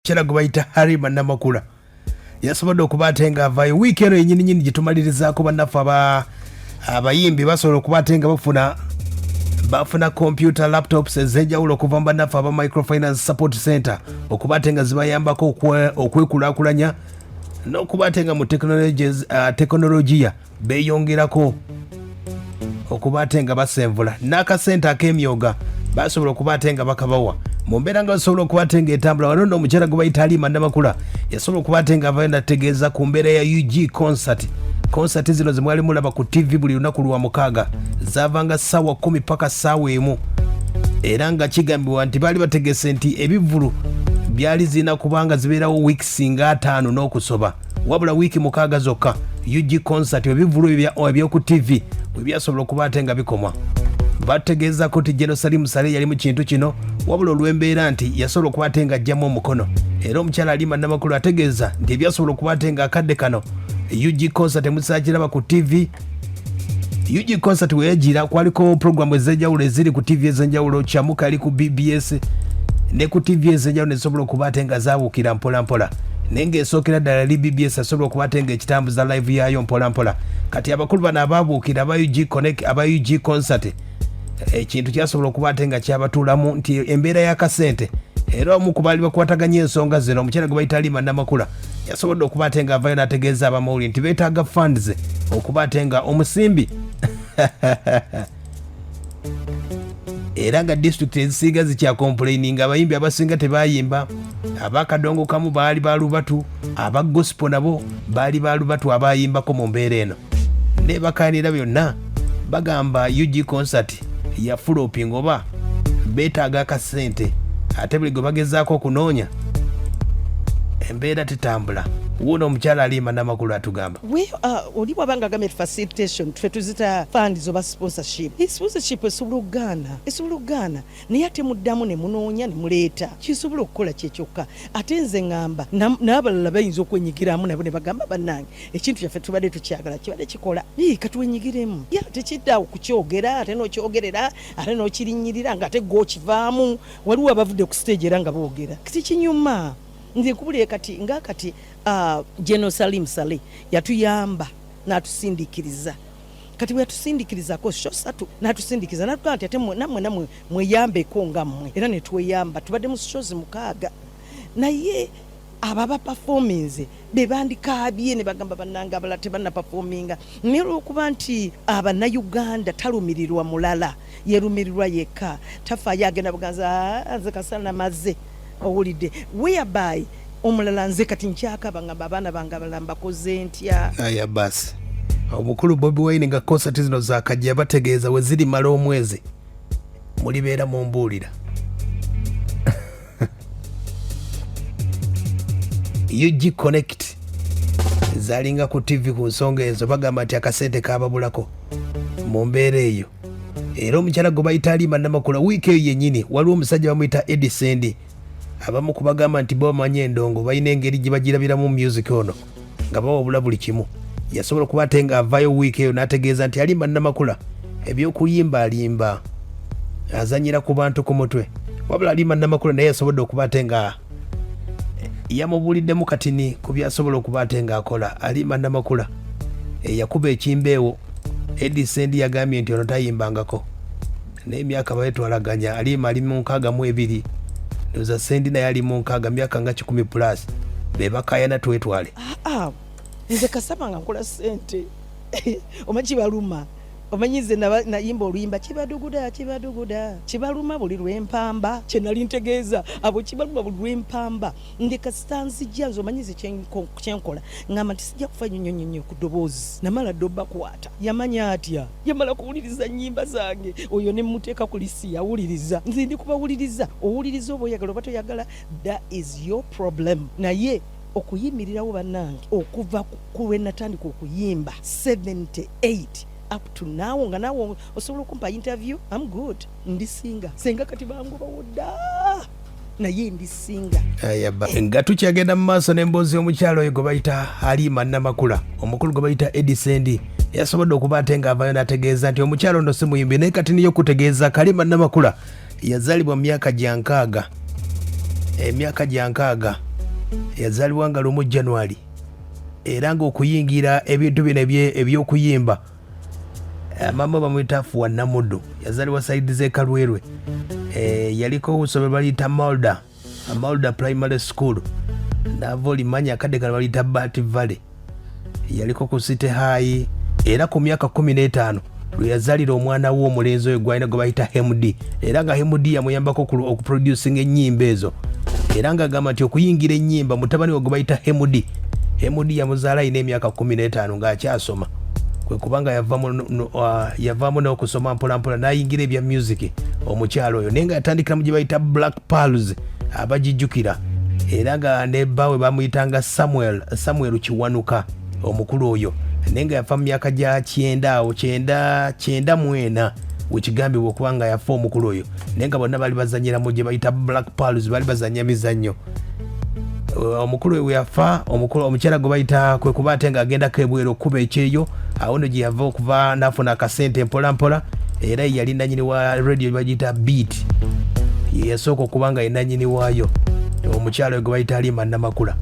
omukyala gwe bayita Halima Namakula yasobodde okuba ate nga avaayo wiiki eno yennyini gye tumalirizaako bannaffe abayimbi basobola okuba ate nga bafuna computer laptops ez'enjawulo okuva mu bannaffe aba Microfinance Support Center okuba ate nga zibayambako okwekulaakulanya n'okuba ate nga mu tekinologiya beeyongerako okuba ate nga basenvula n'akasente ak'emyoga basobola okuba ate nga bakabawa mu mbeera nga basobola okuba ate nga etambula wano omukyala gwe bayita Halima Namakula yasobola okuba ate nga avayo nategeeza ku mbeera ya UG concert zino ze mwali mulaba ku TV buli lunaku lwa mukaaga zaavanga ssaawa 10 paka ssaawa emu era nga kigambibwa nti baali bategese nti ebivulu byali zirina kubanga zibeerawo wiiki nga 5 n'okusoba wabula wiiki mukaaga zokka UG concert ebivulu ebyoku TV bwe byasobola okuba ate nga bikomwa bategeezako nti Jerusalem Sale yali mu kintu kino wabula olw'embeera nti yasobola okuba ate nga ajjamu omukono era omukyala Halima Namakulu ategeeza nti ebyasobola okuba ate nga akadde kano UG concert emusaakiraba ku TV UG concert weyagira kwaliko programu ez'enjawulo eziri ku TV ez'enjawulo kyamuka ali ku BBS ne ku TV ez'enjawulo nezisobola okuba ate nga zaawukira mpolampola naye ng'esookera ddala li BBS asobola okuba ate nga ekitambuza live yaayo mpolampola kati abakulu bano abaabuukira aba UG concert ekintu kyasobola okuba ate nga kyabatuulamu nti embeera y'akasente era omu ku baali bakwataganya ensonga zino omukyala gwe bayita Halima Namakula yasobodde okuba ate nga avayo n'ategeeza abamawulire nti beetaaga funds okuba ate nga omusimbi era nga disitulikiti ezisinga zikyakomplaininga abayimbi abasinga tebayimba abakadongo kamu baali balubatu aba gospel nabo baali balubatu abayimbako mu mbeera eno ne bakaanira byonna bagamba UG concert ya flopping oba beetaaga akasente ate buli gwe bagezaako okunoonya embeera tetambula wuno omukyala Halima Namakulu atugamba oli bwabanga agambye facilitation tufe tuzita funds oba sponsorship esobola okugaana naye ate muddamu ne munoonya ne muleeta kisobola okukola kyekyokka ate nze ngamba n'abalala bayinza okwenyigiramu nabo ne bagamba bannange ekintu kyaffe tubadde tukyagala kibadde kikola katwenyigiremu tekiddaawo kukyogera ate n'okyogerera ate n'okirinyirira ng'ate gw'okivaamu waliwo abavudde ku stage era nga boogera kikinyuma nze kubulire kati ngakati Jerusalem Sale yatuyamba n'atusindiikiriza kati bwe yatusindiikirizako shosatu n'atusindiikiriza n'atugaa nti ate namwe mweyambeko nga mmwe era ne tweyamba tubadde mu shows 6 naye ababa performance be bandikaabye ne bagamba bannange abalala tebanna performinga naye olw'okuba nti Uganda talumirirwa mulala yerumirirwa yekka tafaayo agenda buganza nze kasana maze owulidde whereby omulala nze kati nkyakaba ngamba abaana bange abalala mbakoze ntya aya basi omukulu Bobi Wine nga concert zino zakajja bategeeza we ziri mala omwezi mulibeera mu mbuulira UG Connect zalinga ku TV ku nsonga ezo bagamba nti akasente kababulako mu mbeera eyo era omukyala gwe bayita Halima Namakula wiiki eyo yennyini waliwo omusajja bamuyita Eddy Sendi abamu kubagamba nti bo bamanyi endongo balina engeri gye bagirabiramu music ono nga bawabula buli kimu yasobola okuba ate nga avaayo wiiki eyo n'ategeeza nti Halima Namakula ebyokuyimba alimba azanyira ku bantu ku mutwe wabula Halima Namakula naye yasobodde okuba ate nga yamubuuliddemu katini ku byasobola okuba ate nga akola Halima Namakula yakuba ekimbeewo Eddy Sendi yagambye nti ono tayimbangako n'emyaka bayetwalaganya Halima ali mu 62 ndoza Sendi naye ali mu 6 myaka nga 10 plus bebakayana twetwale nze kasaba nga nkola sente omanyi kibaluma omanyize nayimba oluyimba kibaduguda kibaluma buli lwempamba kyenali ntegeeza abo kibaluma buli lwempamba ndeka stanzijja nze omanyize kyenkola ngamba nti sijja kufa nyonyonyo ku ddoboozi namala ddoba kwata yamanya atya yamala kuwuliriza nnyimba zange oyo ne muteeka ku lisi yawuliriza nze ndi kubawuliriza owuliriza oba oyagala oba toyagala that is your problem naye okuyimirirawo bannange okuva ku lwe natandika okuyimba 78 up to now nga nawe osobola okumpa interview I'm good ndisinga senga kati bangu bawodda naye ndisinga nga tukyagenda mu maaso n'emboozi omukyalo oyo gwe bayita Halima Namakula omukulu gwe bayita Eddy Sendi yasobodde okuba ate nga avayo n'ategeeza nti omukyalo ono si muyimbi naye kati niyo kutegeeza Halima Namakula yazaalibwa mu myaka gya 6 emyaka gya 6 yazaalibwa nga 1 January era ng'okuyingira ebintu bino eby'okuyimba mama bamuyita Fuwa Namuddu yazaalibwa saidi z'e Kalwerwe yaliko usomero baliyita Mulder Primary School nava olimanya akadde kano baliyita Bat Valley yaliko ku City High era ku myaka 15 lwe yazaalira omwana we omulenzi oyo gwalina gwe bayita MD era nga MD yamuyambako okuproducing ennyimba ezo era nga agamba nti okuyingira ennyimba mutabani we gwe bayita MD yamuzaala alina emyaka 15 ng'akyasoma kwe kubanga yavaamu n'okusoma mpolampola n'ayingira ebya music omukyalo oyo naye nga yatandikira mu gye bayita Black Pearls abagijjukira era nga ne bbawe bamuyitanga Samuel Kiwanuka omukulu oyo naye nga yafa mu myaka gya 9 wekigambibwa okuba nga yafa omukulu oyo naye nga bonna bali bazanyira mu gye bayita Black Pearls bali bazanya mizannyo omukulu we yafa omukyala gwe bayita kwe kuba ate nga agendako ebweru okuba ekyeyo awo nno gye yava okuva n'afuna akasente mpolampola era yali nanyini wa radio bagiyita Beat yasooka okuba nga ye nanyini waayo omukyala gwe bayita Halima Namakula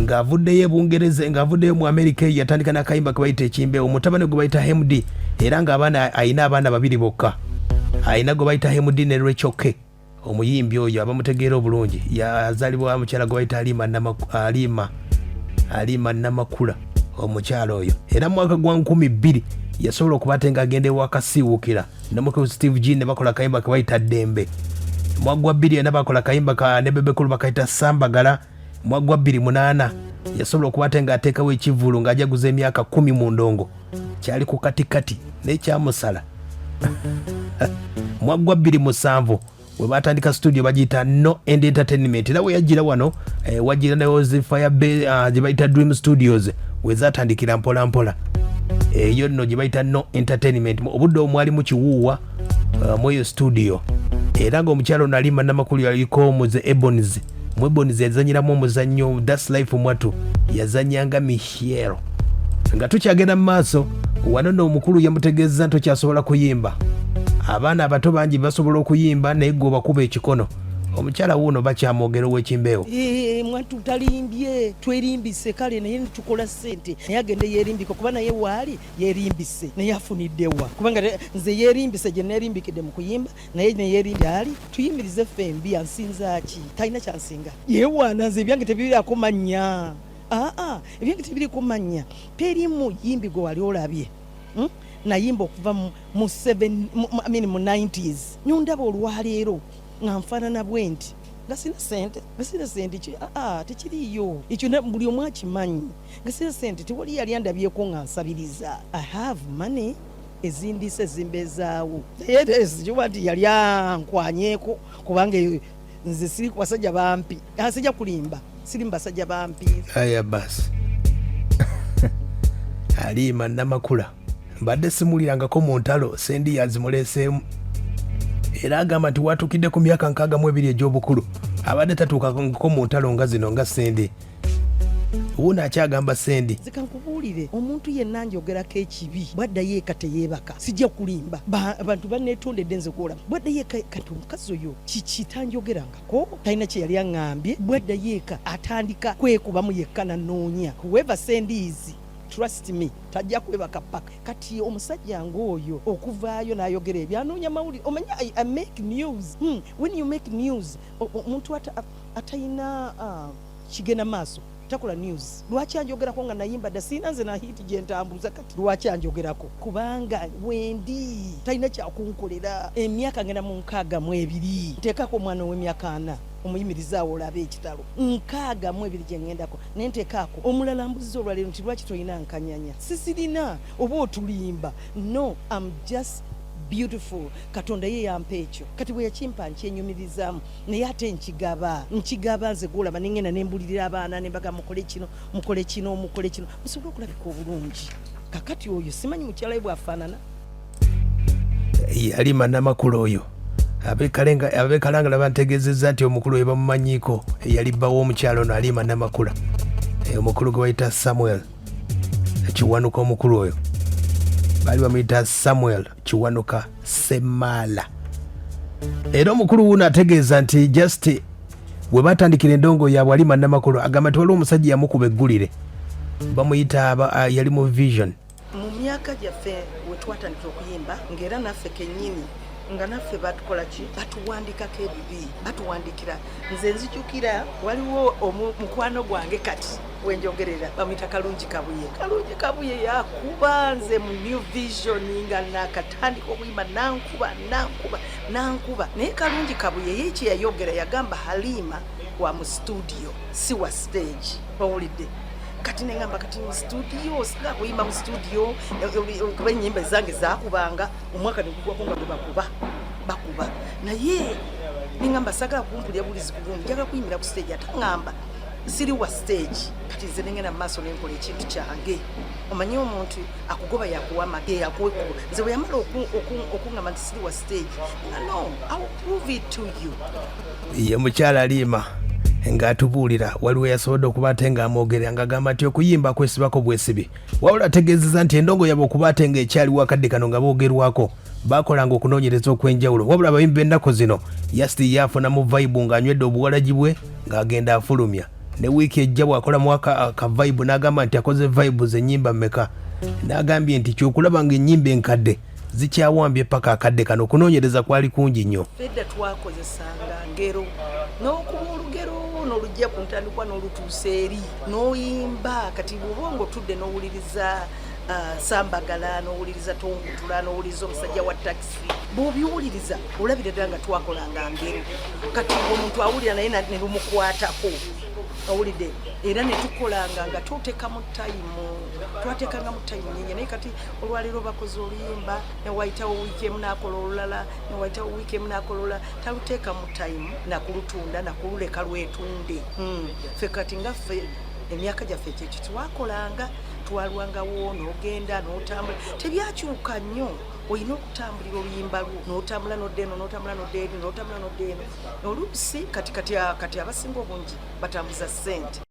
ng'avuddeyo ebungereza ng'avuddeyo mu Amerika yatandika n'akayimba ke bayita ekimbe omutabani gwe bayita MD era nga ayina abaana 2 bokka ayina gwe bayita MD ne Rachel K omuyimbi oyo abamutegeera obulungi yazaalibwa mukyala gwe bayita Halima Namakula omukyala oyo era mu mwaka gwa 2000 yasobola okuba ate ng'agenda ewakasiiwukira namuke Steve G ne bakola akayimba ke bayita Dembe mwaka gwa 2 yena bakola akayimba ne Bebekulu bakayita Sambagala mwaka gwa 2008 yasobola okuba ate ng'ateekawo ekivulu ng'ajaguza emyaka 10 mu ndongo kyali ku katikati n'ekyamusala mwaka gwa 2007 we batandika studio bagiyita No End Entertainment era we yagira wano wagira ne Fire gye bayita Dream Studios we zatandikira mpolampola eyo nno gye bayita No Entertainment obudde omwali mu kiwuuwa mu eyo studio era ng'omukyalo ono Halima Namakulu yaliko mu The Ebonies mu Ebonies yazanyiramu omuzannyo That's Life Mwatu yazanyanga Michelle nga tukyagenda mu maaso wano nno omukulu yamutegeeza nti okyasobola kuyimba abaana abato bangi basobola okuyimba naye gwe bakuba ekikono omukyala wuuno bakyamwogera ow'ekimbeewo mwatu talimbye twerimbise kale naye tukola ssente naye agende yeerimbika kuba naye waali yeerimbise naye afuniddewa kubanga nze yeerimbise gye neerimbikidde mu kuyimba naye neyeerimbye ali tuyimirize fembi ansinzaaki talina kyansinga yeewaana nze ebyange tebiriako mannya ebyange tebiriko mannya teri muyimbi gwe wali olabye nayimba okuva mu 90s nyundaba olwaleero nga nfaanana bwe nti nga sina sente tekiriyo ekyo buli omu akimanyi nga sina sente tewali yali andabyeko nga nsabiriza I have money ezindiisa ezimbeezaawo naye sikiba nti yali ankwanyeko kubanga nze siri ku basajja bampi sijja kulimba siri mu basajja bampi aya basi Halima Namakula mbadde simulirangako mu ntalo Sendi yazimuleeseemu era agamba nti watukidde ku myaka 62 egy'obukulu abadde tatuukako mu ntalo nga zino nga Sendi wuuno akyagamba Sendi zikankubuulire omuntu yenna njogerako ekibi bwaddayo eka teyeebaka sijja kulimba abantu banneetondedde nze kuolaba bwaddayo eka kati omukazi oyo kiki tanjogerangako talina kye yali aŋŋambye bwaddayo eka atandika kwekubamu yekka nanoonya whoever Sendi is trust me tajja kwebaka paka kati omusajja ng'oyo okuvaayo n'ayogera ebyanoonya mawulire omanya I make news when you make news omuntu atayina kigenda maaso takola news lwaki anjogerako nga nayimba dda siina nze na hiti gye ntambuza kati lwaki anjogerako kubanga wendi talina kyakunkolera emyaka ngenda mu 62 nteekako omwana ow'emyaka 4 omuyimirizaawo olabe ekitalo 62 gye ŋŋendako naye nteekaako omulala mbuziza olwaleero nti lwaki tolina nkanyanya sisirina oba otulimba no I'm just beautiful katonda ye yampa ekyo kati bwe yakimpa nkyenyumirizaamu naye ate nkigaba nze gwolaba nengenda nembulirira abaana nembaga mukole kino musobole okulabika obulungi kakati oyo simanyi mukyala we bwafaanana Halima Namakula oyo abekalanga bantegezezza nti omukulu we bamumanyiiko eyali bba w'omukyalo ono Halima Namakula omukulu gwe bayita Samuel Kiwanuka omukulu oyo bali bamuyita Samuel Kiwanuka Semala era omukulu wuno ategeeza nti just bwe batandikira endongo yaabwe Halima Namakula agamba nti waliwo omusajja yamukuba eggulire bamuyita yali mu vision. Mu myaka gyaffe we twatandikira okuyimba ng'era naffe kennyini nga naffe batukola ki batuwandikako ebibi batuwandikira. Nze nzijukira waliwo mukwano gwange kati wenjogerera bamuyita Kalungi Kabuye yakuba nze mu New Vision nga nakatandika okuyimba nankuba naye Kalungi Kabuye ye kye yayogera yagamba Halima wa mu studio si wa stage owulidde. Kati nengamba kati mu studio sika kuyimba mu studio kuba ennyimba zange zakubanga omwaka negugwako nga bakuba naye nengamba sagala kumpulira bulizi kulungi njaga kuyimbira ku stage atangamba siri wa stage. Kati nze nengenda mu maaso nenkola ekintu kyange omanyi omuntu akugoba yakuwa amage yakuwekuba nze bwe yamala okungamba nti siri wa stage no I will prove it to you. Ye mukyala Halima ng'atubuulira waliwo yasobodde okuba ate ng'amwogerera ng'agamba nti okuyimba kwesibako bwesibi wabula ategeezezza nti endongo yabwe okuba ate ng'ekyaliwo akadde kano nga boogerwako baakolanga okunoonyereza okw'enjawulo wabula abayimbi b'ennaku zino yasiti yafunamu vibe ng'anywedde obuwalagi bwe ng'agenda afulumya ne wiiki ejja bw'akolamu aka vibe n'agamba nti akoze vibe z'ennyimba mmeka n'agambye nti kyokulaba ng'ennyimba enkadde zikyawambye paka akadde kano okunoonyereza kwali kungi nnyo. Fedda twakozesanga ngero n'okuba olugero n'olujja ku ntandikwa n'olutuusa eri n'oyimba kati bw'oba otudde n'owuliriza Sambagala n'owuliriza Tongutula n'owuliriza omusajja wa taxi bw'obiwuliriza olabira ddala nga twakolanga ngero kati omuntu awulira naye ne lumukwatako awulidde era ne tukolanga nga twateekamu tayimu nyinyi naye kati olwaleero bakoze oluyimba ne wayitawo wiiki emu n'akola olulala ne wayitawo wiiki emu n'akola olulala taluteekamu tayimu nakulutunda nakululeka lwetunde. Ffe kati nga ffe emyaka gyaffe kyekyo twakolanga twalwangawo n'ogenda n'otambula tebyakyuka nnyo olina okutambulira oluyimba lwo n'otambula n'oddeeno oluusi kati abasinga obungi batambuza ssente.